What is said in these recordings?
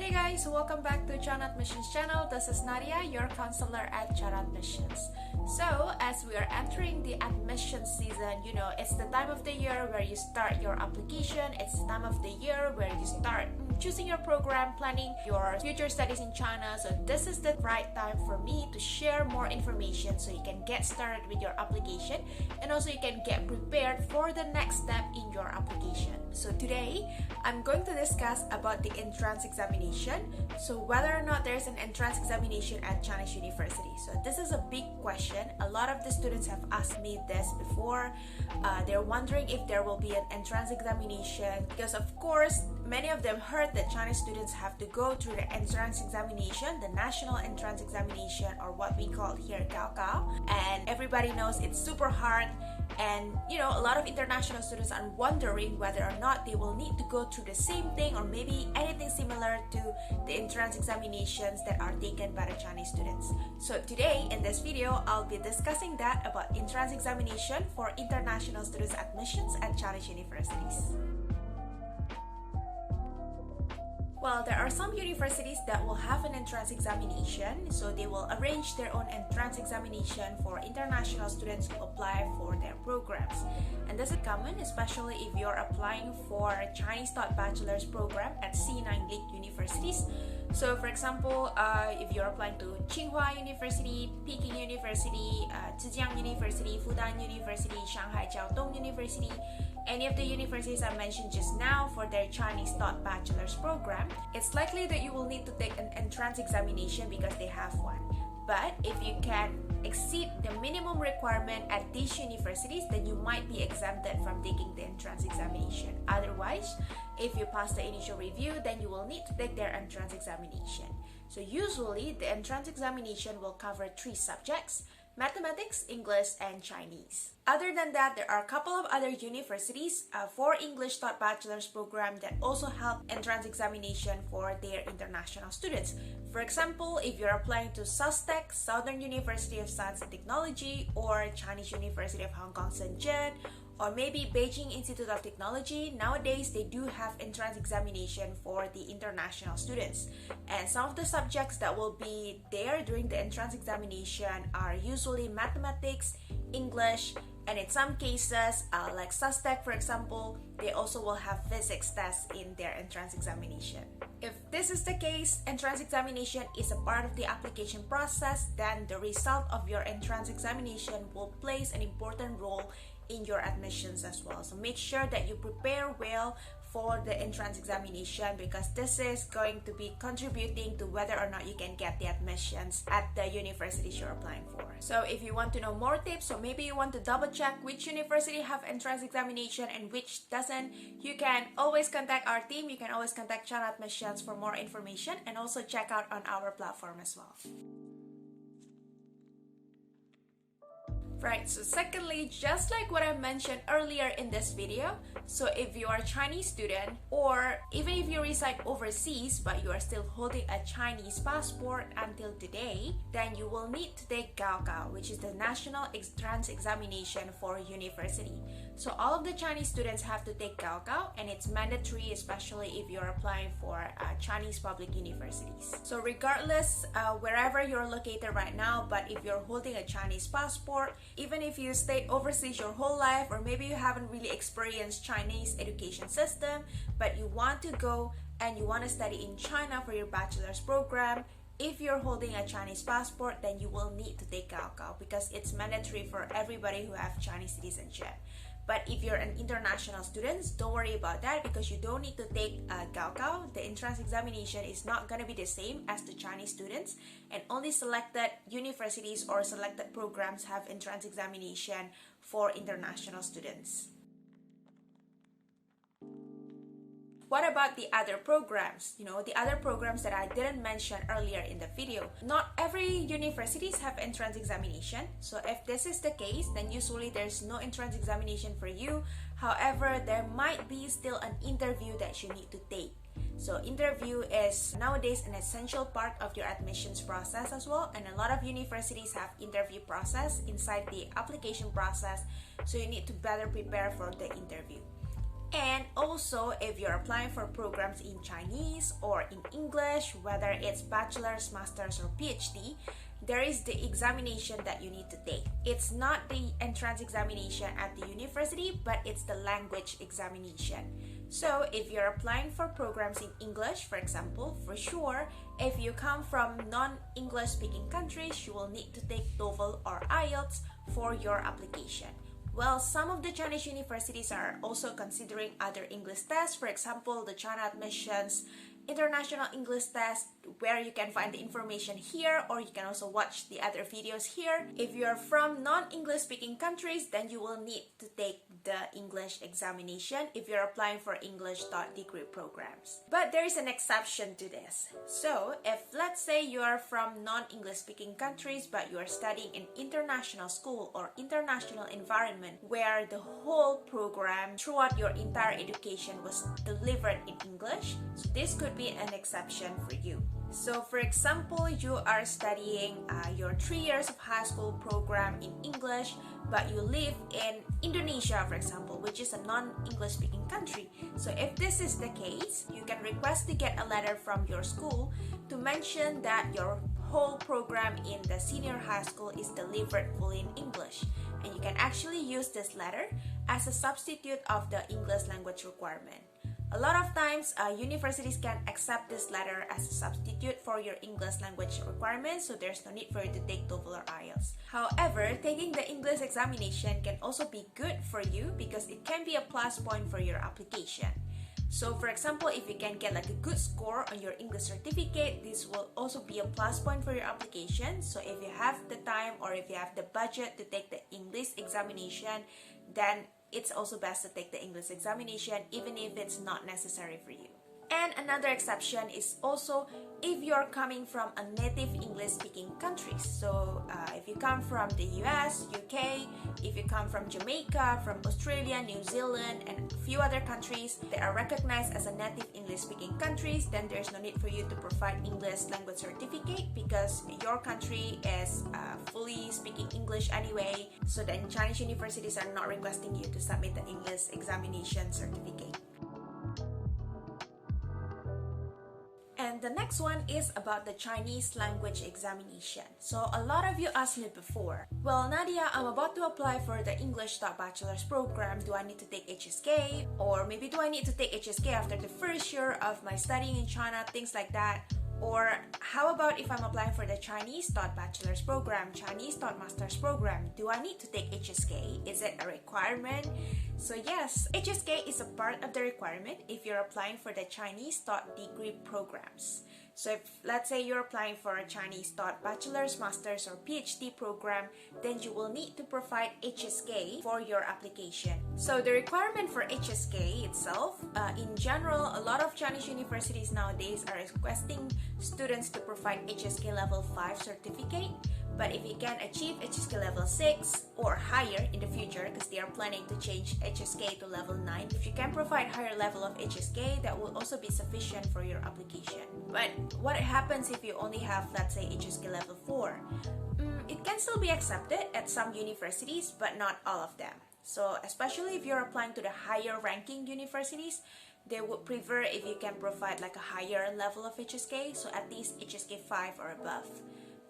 Hey guys, welcome back to Chan Admissions channel. This is Nadia, your counselor at Chan Admissions. So, as we are entering the admissions season, it's the time of the year where you start your application. It's the time of the year where you start choosing your program, planning your future studies in China. So this is the right time for me to share more information so you can get started with your application and also you can get prepared for the next step in your application. So today, I'm going to discuss about the entrance examination. So whether or not there's an entrance examination at Chinese University. So this is a big question. A lot of the students have asked me this before. They're wondering if there will be an entrance examination because of course, many of them heard that Chinese students have to go through the entrance examination, the national entrance examination, or what we call here GaoKao. And everybody knows it's super hard. And a lot of international students are wondering whether or not they will need to go through the same thing or maybe anything similar to the entrance examinations that are taken by the Chinese students. So today in this video, I'll be discussing that about entrance examination for international students admissions at Chinese universities. Well, there are some universities that will have an entrance examination, so they will arrange their own entrance examination for international students to apply for their programs. And this is common, especially if you're applying for a Chinese taught bachelor's program at C9 League universities. So for example, if you're applying to Tsinghua University, Peking University, Zhejiang University, Fudan University, Shanghai Jiaotong University, any of the universities I mentioned just now for their Chinese taught bachelor's program, it's likely that you will need to take an entrance examination because they have one. But if you can exceed the minimum requirement at these universities, then you might be exempted from taking the entrance examination. Otherwise, if you pass the initial review, then you will need to take their entrance examination. So usually, the entrance examination will cover 3 subjects: mathematics, English, and Chinese. Other than that, there are a couple of other universities for English taught bachelor's program that also have entrance examination for their international students. For example, if you're applying to SUSTEC, Southern University of Science and Technology, or Chinese University of Hong Kong, Shenzhen, or maybe Beijing Institute of Technology, nowadays they do have entrance examination for the international students. And some of the subjects that will be there during the entrance examination are usually mathematics, English, and in some cases, like SUSTEC for example, they also will have physics tests in their entrance examination. If this is the case, entrance examination is a part of the application process, then the result of your entrance examination will play an important role in your admissions as well. So make sure that you prepare well for the entrance examination because this is going to be contributing to whether or not you can get the admissions at the universities you're applying for. So if you want to know more tips, or maybe you want to double check which university have entrance examination and which doesn't, you can always contact our team. You can always contact Chan Admissions for more information and also check out on our platform as well. Right, so secondly, just like what I mentioned earlier in this video, so if you are a Chinese student or even if you reside overseas but you are still holding a Chinese passport until today, then you will need to take GaoKao, which is the National Entrance Examination for University. So all of the Chinese students have to take GaoKao and it's mandatory, especially if you're applying for Chinese public universities. So regardless wherever you're located right now, but if you're holding a Chinese passport, even if you stayed overseas your whole life or maybe you haven't really experienced Chinese education system, but you want to go and you want to study in China for your bachelor's program, if you're holding a Chinese passport, then you will need to take GaoKao because it's mandatory for everybody who have Chinese citizenship. But if you're an international student, don't worry about that because you don't need to take GaoKao. The entrance examination is not going to be the same as the Chinese students, and only selected universities or selected programs have entrance examination for international students. What about the other programs? The other programs that I didn't mention earlier in the video. Not every universities have entrance examination. So if this is the case, then usually there's no entrance examination for you. However, there might be still an interview that you need to take. So interview is nowadays an essential part of your admissions process as well, and a lot of universities have interview process inside the application process, so you need to better prepare for the interview. And also, if you're applying for programs in Chinese or in English, whether it's bachelor's, master's, or PhD, there is the examination that you need to take. It's not the entrance examination at the university, but it's the language examination. So if you're applying for programs in English, for example, for sure, if you come from non-English speaking countries, you will need to take TOEFL or IELTS for your application. Well, some of the Chinese universities are also considering other English tests. For example, the China Admissions International English Test, where you can find the information here, or you can also watch the other videos here. If you're from non-English speaking countries, then you will need to take the English examination if you're applying for English degree programs. But there is an exception to this. So if let's say you are from non-English speaking countries, but you are studying in international school or international environment where the whole program throughout your entire education was delivered in English, so this could be an exception for you. So for example, you are studying your 3 years of high school program in English, but you live in Indonesia, for example, which is a non-English speaking country. So if this is the case, you can request to get a letter from your school to mention that your whole program in the senior high school is delivered fully in English. And you can actually use this letter as a substitute of the English language requirement. A lot of times, universities can accept this letter as a substitute for your English language requirements, so there's no need for you to take TOEFL or IELTS. However, taking the English examination can also be good for you because it can be a plus point for your application. So for example, if you can get like a good score on your English certificate, this will also be a plus point for your application. So if you have the time or if you have the budget to take the English examination, then it's also best to take the English examination even if it's not necessary for you. And another exception is also if you're coming from a native English speaking countries. So if you come from the US, UK, if you come from Jamaica, from Australia, New Zealand, and a few other countries that are recognized as a native English speaking countries, then there's no need for you to provide English language certificate because your country is fully speaking English anyway. So then Chinese universities are not requesting you to submit the English examination certificate. And the next one is about the Chinese language examination. So a lot of you asked me before, well Nadia, I'm about to apply for the English bachelor's program. Do I need to take HSK? Or maybe do I need to take HSK after the first year of my studying in China? Things like that. Or how about if I'm applying for the Chinese bachelor's program, Chinese master's program? Do I need to take HSK? Is it a requirement? So yes, HSK is a part of the requirement if you're applying for the Chinese degree programs. So if let's say you're applying for a Chinese bachelor's, master's, or PhD program, then you will need to provide HSK for your application. So the requirement for HSK itself, in general, a lot of Chinese universities nowadays are requesting students to provide HSK level 5 certificate. But if you can achieve HSK level 6 or higher in the future, because they are planning to change HSK to level 9, if you can provide higher level of HSK, that will also be sufficient for your application. But what happens if you only have, let's say, HSK level 4? It can still be accepted at some universities, but not all of them. So especially if you're applying to the higher ranking universities, they would prefer if you can provide like a higher level of HSK, so at least HSK 5 or above.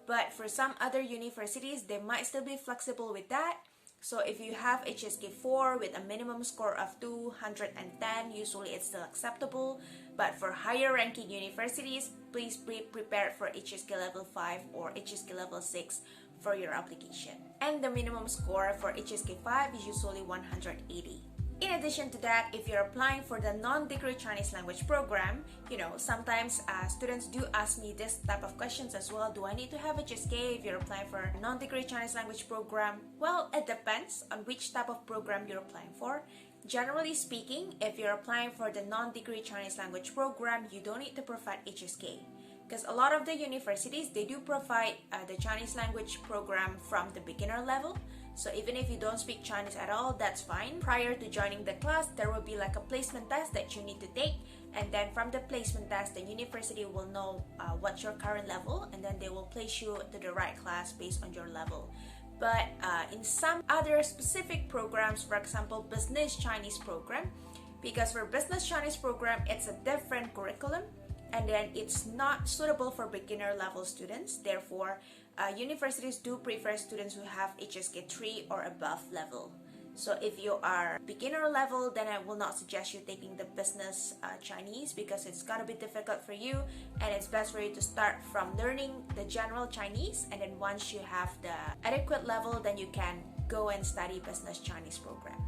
But for some other universities, they might still be flexible with that. So if you have HSK 4 with a minimum score of 210, usually it's still acceptable. But for higher ranking universities, please be prepared for HSK level 5 or HSK level 6 for your application. And the minimum score for HSK 5 is usually 180. In addition to that, if you're applying for the non-degree Chinese language program, sometimes students do ask me this type of questions as well. Do I need to have HSK if you're applying for a non-degree Chinese language program? Well, it depends on which type of program you're applying for. Generally speaking, if you're applying for the non-degree Chinese language program, you don't need to provide HSK. Because a lot of the universities, they do provide the Chinese language program from the beginner level. So even if you don't speak Chinese at all, that's fine. Prior to joining the class, there will be like a placement test that you need to take. And then from the placement test, the university will know what's your current level, and then they will place you to the right class based on your level. But in some other specific programs, for example, business Chinese program, because for business Chinese program, it's a different curriculum, and then it's not suitable for beginner level students. Therefore, universities do prefer students who have HSK 3 or above level. So if you are beginner level, then I will not suggest you taking the business Chinese, because it's gonna be difficult for you, and it's best for you to start from learning the general Chinese, and then once you have the adequate level, then you can go and study business Chinese program.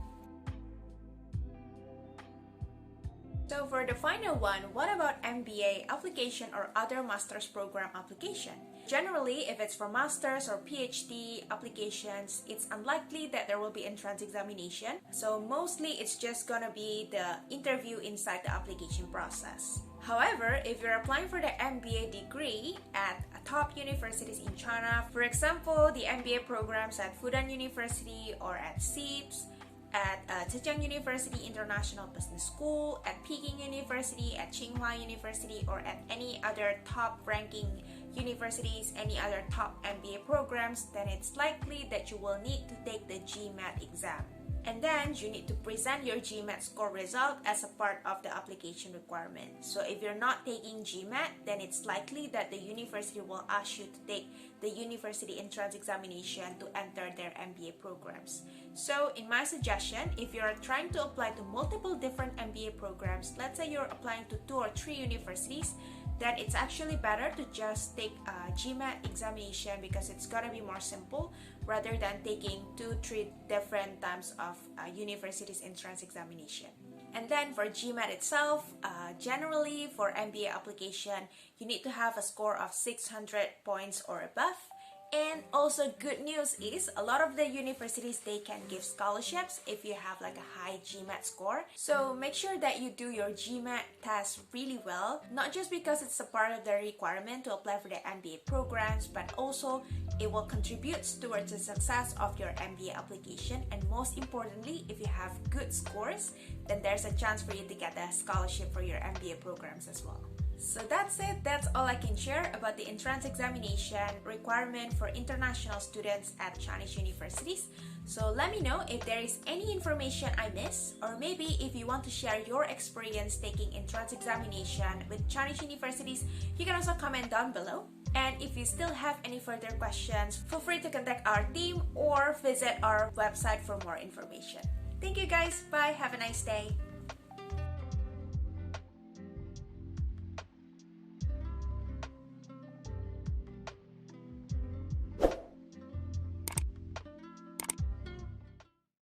So for the final one, what about MBA application or other master's program application? Generally, if it's for master's or PhD applications, it's unlikely that there will be entrance examination. So mostly it's just gonna be the interview inside the application process. However, if you're applying for the MBA degree at top universities in China, for example, the MBA programs at Fudan University or at CIPS, at Zhejiang University International Business School, at Peking University, at Tsinghua University, or at any other top ranking universities, any other top MBA programs, then it's likely that you will need to take the GMAT exam. And then you need to present your GMAT score result as a part of the application requirement. So if you're not taking GMAT, then it's likely that the university will ask you to take the university entrance examination to enter their MBA programs. So in my suggestion, if you're trying to apply to multiple different MBA programs, let's say you're applying to 2 or 3 universities, then it's actually better to just take a GMAT examination, because it's gonna be more simple rather than taking 2-3 different times of university's entrance examination. And then for GMAT itself, generally for MBA application, you need to have a score of 600 points or above. And also good news is a lot of the universities, they can give scholarships if you have like a high GMAT score. So make sure that you do your GMAT test really well, not just because it's a part of the requirement to apply for the MBA programs, but also it will contribute towards the success of your MBA application. And most importantly, if you have good scores, then there's a chance for you to get a scholarship for your MBA programs as well. So that's it. That's all I can share about the entrance examination requirement for international students at Chinese universities. So let me know if there is any information I missed, or maybe if you want to share your experience taking entrance examination with Chinese universities, you can also comment down below. And if you still have any further questions, feel free to contact our team or visit our website for more information. Thank you guys. Bye. Have a nice day.